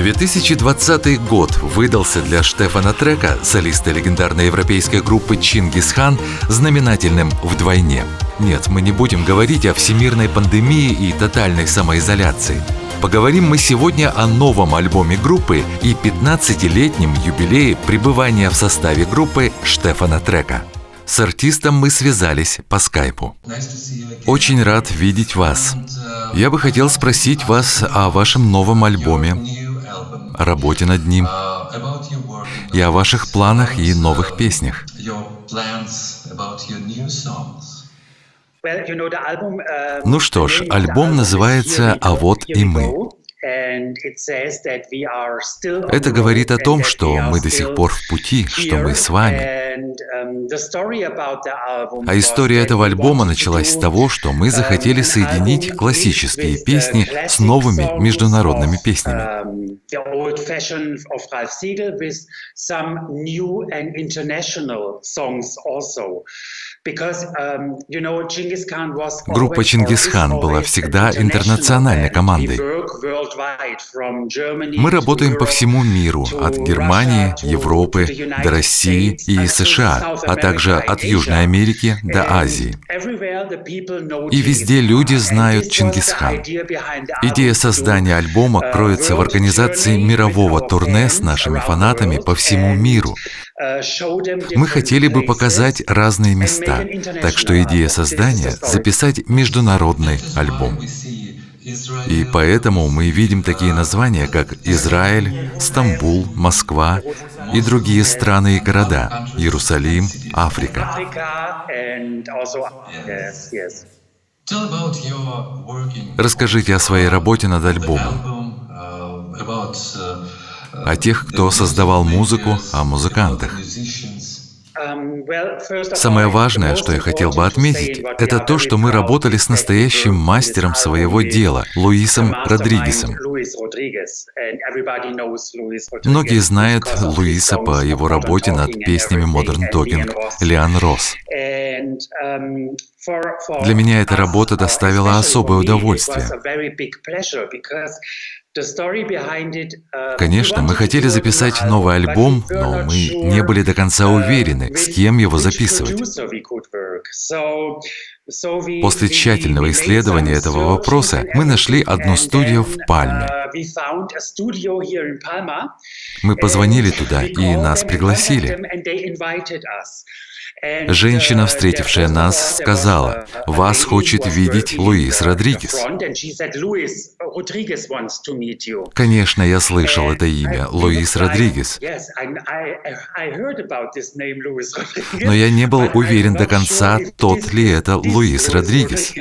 2020 год выдался для Штефана Трека, солиста легендарной европейской группы «Чингисхан», знаменательным вдвойне. Нет, мы не будем говорить о всемирной пандемии и тотальной самоизоляции. Поговорим мы сегодня о новом альбоме группы и 15-летнем юбилее пребывания в составе группы Штефана Трека. С артистом мы связались по скайпу. Очень рад видеть вас. Я бы хотел спросить вас о вашем новом альбоме, о работе над ним и о ваших планах и новых песнях. Ну что ж, альбом называется «А вот и мы». Это говорит о том, что мы до сих пор в пути, что мы с вами. А история этого альбома началась с того, что мы захотели соединить классические песни с новыми международными песнями. Группа «Чингисхан» была всегда интернациональной командой. Мы работаем по всему миру, от Германии, Европы до России и США, а также от Южной Америки до Азии. И везде люди знают Чингисхан. Идея создания альбома кроется в организации мирового турне с нашими фанатами по всему миру. Мы хотели бы показать разные места, так что идея создания — записать международный альбом. И поэтому мы видим такие названия, как Израиль, Стамбул, Москва и другие страны и города, Иерусалим, Африка. Расскажите о своей работе над альбомом, о тех, кто создавал музыку, о музыкантах. Самое важное, что я хотел бы отметить, это то, что мы работали с настоящим мастером своего дела, Луисом Родригесом. Многие знают Луиса по его работе над песнями Modern Talking Лиан Росс. Для меня эта работа доставила особое удовольствие. Конечно, мы хотели записать новый альбом, но мы не были до конца уверены, с кем его записывать. После тщательного исследования этого вопроса мы нашли одну студию в Пальме. Мы позвонили туда, и нас пригласили. Женщина, встретившая нас, сказала: «Вас хочет видеть Луис Родригес». Конечно, я слышал это имя, Луис Родригес. Но я не был уверен до конца, тот ли это Луис Родригес.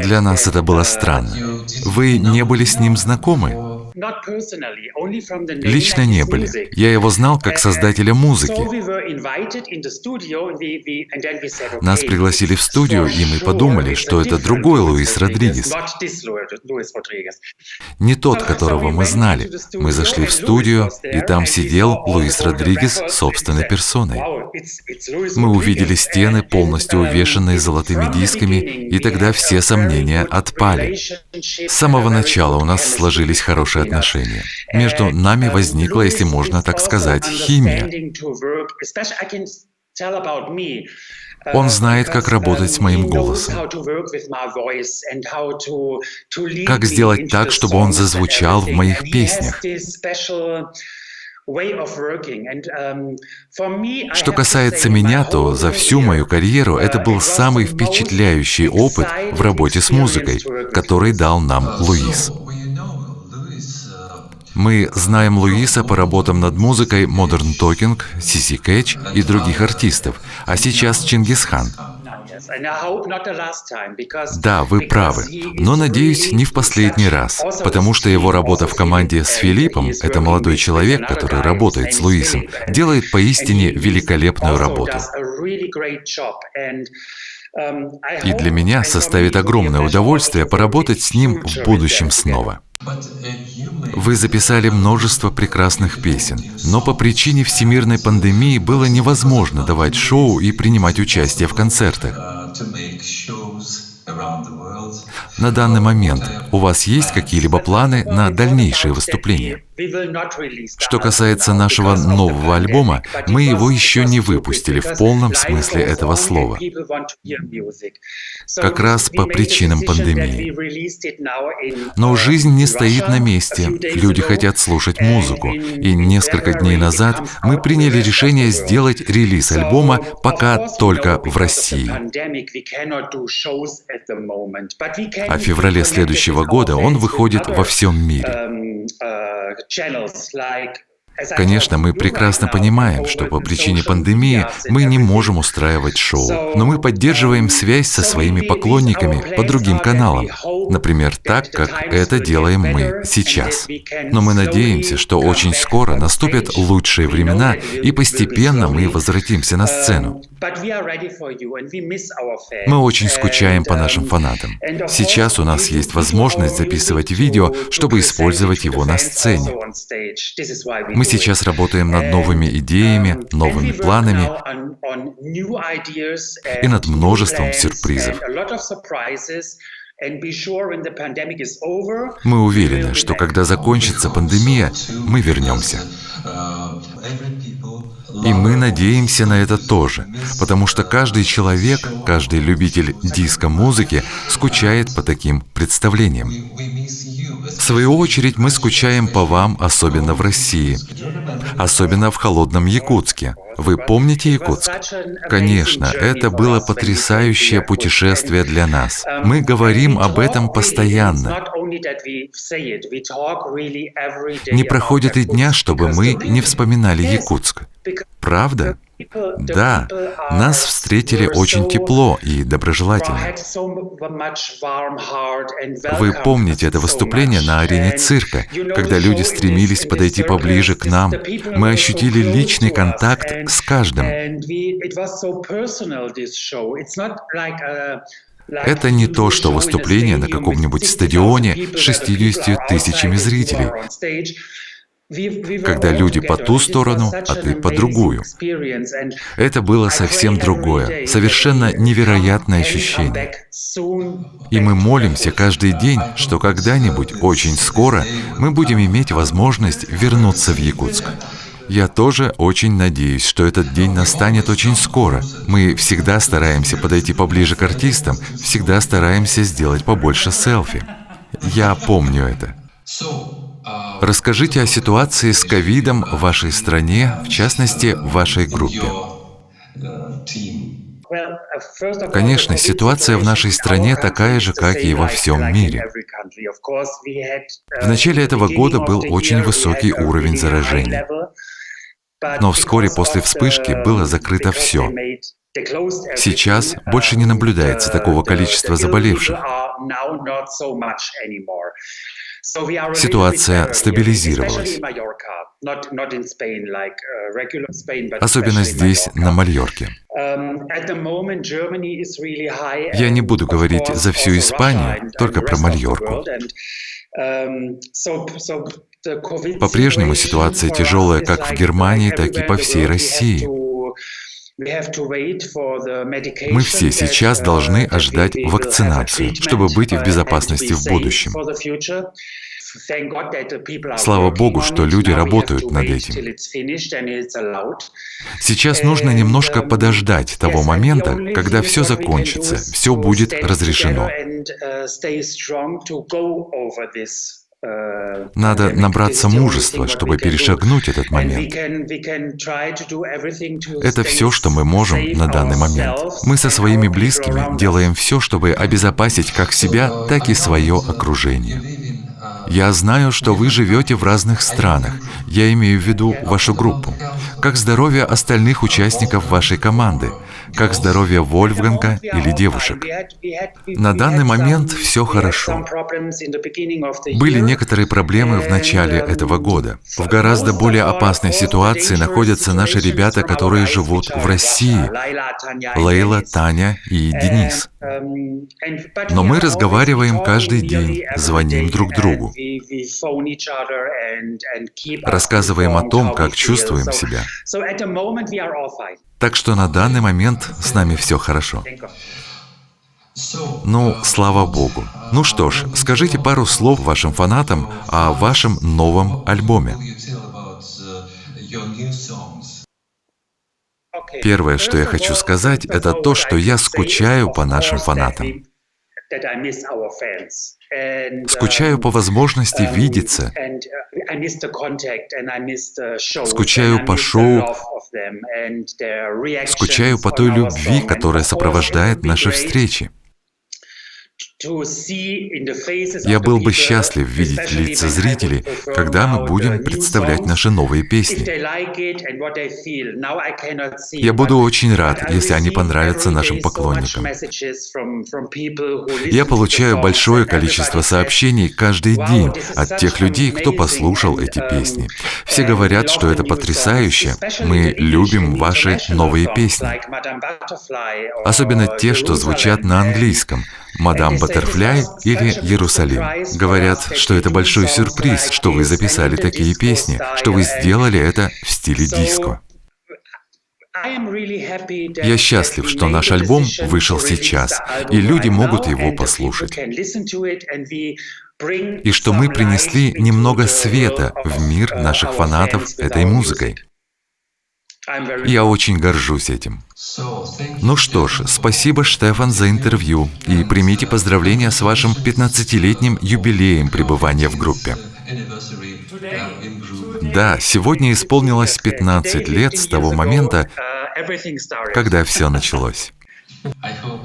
Для нас это было странно. Вы не были с ним знакомы? Лично не были. Я его знал как создателя музыки. Нас пригласили в студию, и мы подумали, что это другой Луис Родригес. Не тот, которого мы знали. Мы зашли в студию, и там сидел Луис Родригес собственной персоной. Мы увидели стены, полностью увешанные золотыми дисками, и тогда все сомнения отпали. С самого начала у нас сложились хорошие отношения. Между нами возникла, если можно так сказать, химия. Он знает, как работать с моим голосом. Как сделать так, чтобы он зазвучал в моих песнях. Что касается меня, то за всю мою карьеру это был самый впечатляющий опыт в работе с музыкой, который дал нам Луис. Мы знаем Луиса по работам над музыкой Modern Talking, Сиси Кэтч и других артистов, а сейчас Чингисхан. Да, вы правы, но, надеюсь, не в последний раз, потому что его работа в команде с Филиппом, это молодой человек, который работает с Луисом, делает поистине великолепную работу. И для меня составит огромное удовольствие поработать с ним в будущем снова. Вы записали множество прекрасных песен, но по причине всемирной пандемии было невозможно давать шоу и принимать участие в концертах. На данный момент у вас есть какие-либо планы на дальнейшие выступления? Что касается нашего нового альбома, мы его еще не выпустили в полном смысле этого слова. Как раз по причинам пандемии. Но жизнь не стоит на месте. Люди хотят слушать музыку. И несколько дней назад мы приняли решение сделать релиз альбома пока только в России. А в феврале следующего года он выходит во всем мире. Конечно, мы прекрасно понимаем, что по причине пандемии мы не можем устраивать шоу, но мы поддерживаем связь со своими поклонниками по другим каналам, например, так, как это делаем мы сейчас. Но мы надеемся, что очень скоро наступят лучшие времена, и постепенно мы возвратимся на сцену. Мы очень скучаем по нашим фанатам. Сейчас у нас есть возможность записывать видео, чтобы использовать его на сцене. Мы сейчас работаем над новыми идеями, новыми планами и над множеством сюрпризов. Мы уверены, что когда закончится пандемия, мы вернемся. И мы надеемся на это тоже, потому что каждый человек, каждый любитель диско-музыки скучает по таким представлениям. В свою очередь, мы скучаем по вам, особенно в России, особенно в холодном Якутске. Вы помните Якутск? Конечно, это было потрясающее путешествие для нас. Мы говорим об этом постоянно. Не проходит и дня, чтобы мы не вспоминали Якутск. Правда? Да, нас встретили очень тепло и доброжелательно. Вы помните это выступление на арене цирка, когда люди стремились подойти поближе к нам. Мы ощутили личный контакт с каждым. Это не то, что выступление на каком-нибудь стадионе с 60 тысячами зрителей, когда люди по ту сторону, а ты по другую. Это было совсем другое, совершенно невероятное ощущение. И мы молимся каждый день, что когда-нибудь, очень скоро, мы будем иметь возможность вернуться в Якутск. Я тоже очень надеюсь, что этот день настанет очень скоро. Мы всегда стараемся подойти поближе к артистам, всегда стараемся сделать побольше селфи. Я помню это. Расскажите о ситуации с ковидом в вашей стране, в частности, в вашей группе. Конечно, ситуация в нашей стране такая же, как и во всем мире. В начале этого года был очень высокий уровень заражений, но вскоре после вспышки было закрыто все. Сейчас больше не наблюдается такого количества заболевших. Ситуация стабилизировалась. Особенно здесь, на Майорке. Я не буду говорить за всю Испанию, только про Майорку. По-прежнему ситуация тяжелая как в Германии, так и по всей России. Мы все сейчас должны ожидать вакцинацию, чтобы быть в безопасности в будущем. Слава Богу, что люди работают над этим. Сейчас нужно немножко подождать того момента, когда все закончится, все будет разрешено. Надо набраться мужества, чтобы перешагнуть этот момент. Это все, что мы можем на данный момент. Мы со своими близкими делаем все, чтобы обезопасить как себя, так и свое окружение. Я знаю, что вы живете в разных странах. Я имею в виду вашу группу. Как здоровье остальных участников вашей команды? Как здоровье Вольфганга или девушек? На данный момент все хорошо. Были некоторые проблемы в начале этого года. В гораздо более опасной ситуации находятся наши ребята, которые живут в России. Лейла, Таня и Денис. Но мы разговариваем каждый день, звоним друг другу. Рассказываем о том, как чувствуем себя. Так что на данный момент с нами все хорошо. Ну, слава богу. Ну что ж, скажите пару слов вашим фанатам о вашем новом альбоме. Первое, что я хочу сказать, это то, что я скучаю по нашим фанатам. Скучаю по возможности видеться. Скучаю по шоу. Скучаю по той любви, которая сопровождает наши встречи. Я был бы счастлив видеть лица зрителей, когда мы будем представлять наши новые песни. Я буду очень рад, если они понравятся нашим поклонникам. Я получаю большое количество сообщений каждый день от тех людей, кто послушал эти песни. Все говорят, что это потрясающе. Мы любим ваши новые песни. Особенно те, что звучат на английском. «Мадам Баттерфляй» или «Иерусалим». Говорят, что это большой сюрприз, что вы записали такие песни, что вы сделали это в стиле диско. Я счастлив, что наш альбом вышел сейчас, и люди могут его послушать. И что мы принесли немного света в мир наших фанатов этой музыкой. Я очень горжусь этим. Ну что ж, спасибо, Штефан, за интервью, и примите поздравления с вашим 15-летним юбилеем пребывания в группе. Да, сегодня исполнилось 15 лет с того момента, когда все началось.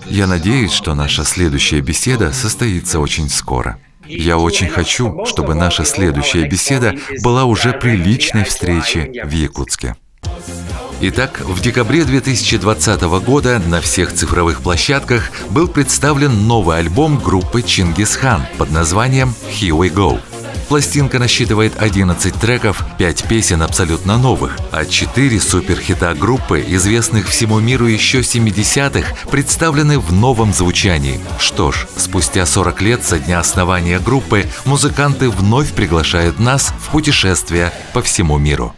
Я надеюсь, что наша следующая беседа состоится очень скоро. Я очень хочу, чтобы наша следующая беседа была уже при личной встрече в Якутске. Итак, в декабре 2020 года на всех цифровых площадках был представлен новый альбом группы Чингисхан под названием «Here We Go». Пластинка насчитывает 11 треков, 5 песен абсолютно новых, а 4 суперхита группы, известных всему миру еще 70-х, представлены в новом звучании. Что ж, спустя 40 лет со дня основания группы музыканты вновь приглашают нас в путешествие по всему миру.